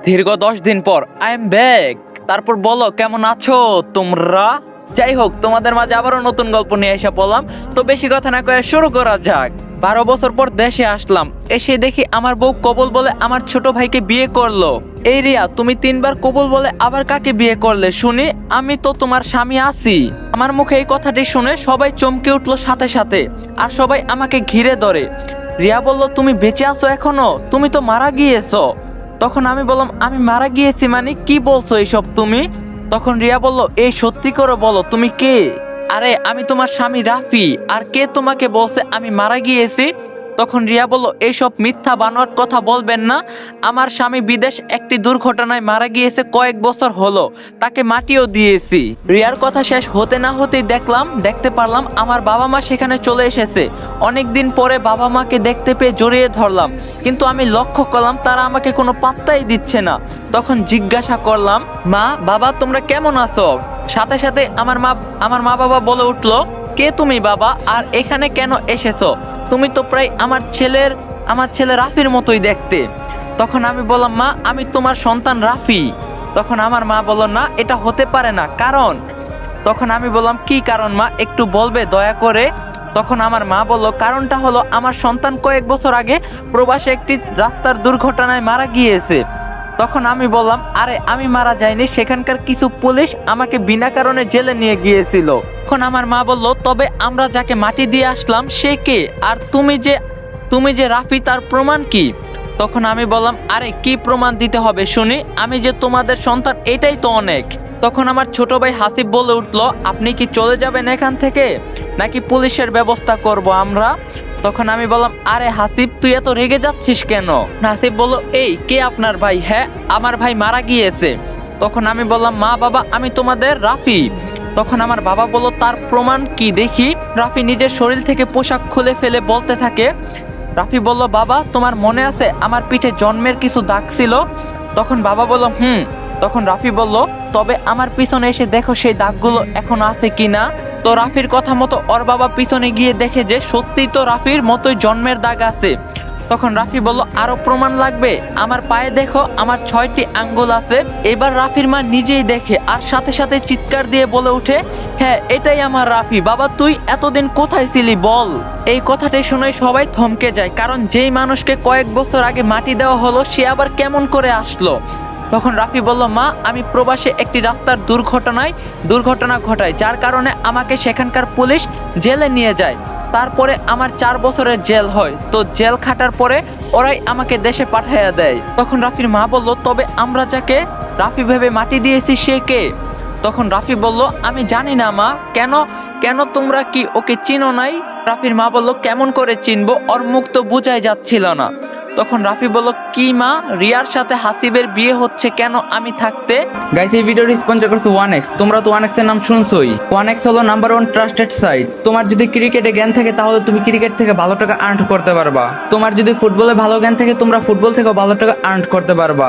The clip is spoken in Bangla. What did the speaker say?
দীর্ঘ 10 দিন পর আই এম ব্যাক। তারপর বলো কেমন আছো তোমরা? যাই হোক, তোমাদের মাঝে আবারও নতুন গল্প নিয়ে এসে পড়লাম। তো বেশি কথা না কয়ে শুরু করা যাক। 12 বছর পর দেশে আসলাম, এসে দেখি আমার বউ কবুল বলে আমার ছোট ভাইকে বিয়ে করলো। এই রিয়া, তুমি 3বার কবুল বলে আবার কাকে বিয়ে করলে শুনি? আমি তো তোমার স্বামী আছি। আমার মুখে এই কথাটি শুনে সবাই চমকে উঠলো সাথে সাথে, আর সবাই আমাকে ঘিরে ধরে। রিয়া বলল, তুমি বেঁচে আছো এখনো? তুমি তো মারা গিয়েছো। তখন আমি বললাম, আমি মারা গিয়েছি মানে কি বলছো এইসব তুমি? তখন রিয়া বলল, এই সত্যি করে বলো তুমি কে? আরে আমি তোমার স্বামী রাফি। আর কে তোমাকে বলছে আমি মারা গিয়েছি? তখন রিয়া বলল, এইসব মিথ্যা বানোয়াট কথা বলবেন না। আমার স্বামী বিদেশ একটি দুর্ঘটনায় মারা গিয়েছে, কয়েক বছর হলো। তাকে মাটিও দিয়েছি। রিয়ার কথা শেষ হতে না হতেই দেখতে পারলাম আমার বাবা মা সেখানে চলে এসেছে। অনেক দিন পরে বাবা মাকে দেখতে পেয়ে জড়িয়ে ধরলাম, কিন্তু আমি লক্ষ্য করলাম তারা আমাকে কোনো পাত্তাই দিচ্ছে না। তখন জিজ্ঞাসা করলাম, মা বাবা তোমরা কেমন আছো? সাথে সাথে আমার মা বাবা বলে উঠলো, কে তুমি বাবা, আর এখানে কেন এসেছো? তুমি তো প্রায় আমার ছেলে রাফির মতোই দেখতে। তখন আমি বললাম, মা আমি তোমার সন্তান রাফি। তখন আমার মা বলল, না এটা হতে পারে না, কারণ? তখন আমি বললাম, কি কারণ মা, একটু বলবে দয়া করে? তখন আমার মা বলল, কারণটা হলো আমার সন্তান কয়েক বছর আগে প্রবাসে একটি রাস্তার দুর্ঘটনায় মারা গিয়েছে। তখন আমি বললাম, আরে আমি মারা যাইনি, সেখানকার কিছু পুলিশ আমাকে বিনা কারণে জেলে নিয়ে গিয়েছিল। তখন আমার মা বলল, তবে আমরা যাকে মাটি দিয়ে আসলাম সে কে? আর তুমি যে রাফি, তার প্রমাণ কি? তখন আমি বললাম, আরে কি প্রমাণ দিতে হবে শুনি? আমি যে তোমাদের সন্তান এটাই তো অনেক। তখন আমার ছোট ভাই হাসিব বলে উঠলো, আপনি কি চলে যাবেন এখান থেকে, নাকি পুলিশের ব্যবস্থা করব আমরা? তখন আমি বললাম, আরে হাসিব তুই এত রেগে যাচ্ছিস কেন? হাসিব বলল, এই কে আপনার ভাই? হ্যাঁ আমার ভাই মারা গিয়েছে। তখন আমি বললাম, মা বাবা আমি তোমাদের রাফি। তখন আমার বাবা বলল, তার প্রমাণ কি দেখি? রাফি নিজের শরীর থেকে পোশাক খুলে ফেলে বলতে থাকে। রাফি বলল, বাবা তোমার মনে আছে আমার পিঠে জন্মের কিছু দাগ ছিল? তখন বাবা বলল, হুম। তখন রাফি বলল, তবে আমার পিছনে এসে দেখো সেই দাগগুলো এখন আছে কিনা। তো রাফির কথা মতো ওর বাবা পিছনে গিয়ে দেখে যে সত্যিই তো রাফির মতোই জন্মের দাগ আছে। তখন রাফি বলল, আরো প্রমাণ লাগবে? আমার পায়ে দেখো আমার 6টি আঙ্গুল আছে। এবার রাফির মা নিজেই দেখে আর সাথে সাথে চিৎকার দিয়ে বলে উঠে, হ্যাঁ এটাই আমার রাফি। বাবা তুই এতদিন কোথায় ছিলি বল? এই কথাটি শুনে সবাই থমকে যায়, কারণ যেই মানুষকে কয়েক বছর আগে মাটি দেওয়া হলো সে আবার কেমন করে আসলো? তখন রাফি বলল, মা আমি প্রবাসে একটি রাস্তার দুর্ঘটনা ঘটায়, যার কারণে আমাকে সেখানকার পুলিশ জেলে নিয়ে যায়। তারপরে আমার 4 বছরের জেল হয়। তো জেল খাটার পরে ওরাই আমাকে দেশে পাঠাইয়া দেয়। তখন রাফির মা বলল, তবে আমরা যাকে রাফি ভেবে মাটি দিয়েছি সে কে? তখন রাফি বলল, আমি জানি না মা। কেন কেন তোমরা কি ওকে চিনো নাই? রাফির মা বলল, কেমন করে চিনবো, ওর মুখ তো বোঝাই যাচ্ছিল না। তখন রাফি বলল, কি মা, রিয়ার সাথে হাসিবের বিয়ে হচ্ছে কেন আমি থাকতে? গাইস এই ভিডিওটি স্পন্সর করছে 1x। তোমরা তো 1x এর নাম শুনছোই। 1x হলো নাম্বার 1 ট্রাস্টেড সাইট। তোমার যদি ক্রিকেটে জ্ঞান থাকে তাহলে তুমি ক্রিকেট থেকে ভালো টাকা আর্ন করতে পারবা। তোমার যদি ফুটবলে ভালো জ্ঞান থাকে তোমরা ফুটবল থেকে ভালো টাকা আর্ন করতে পারবা।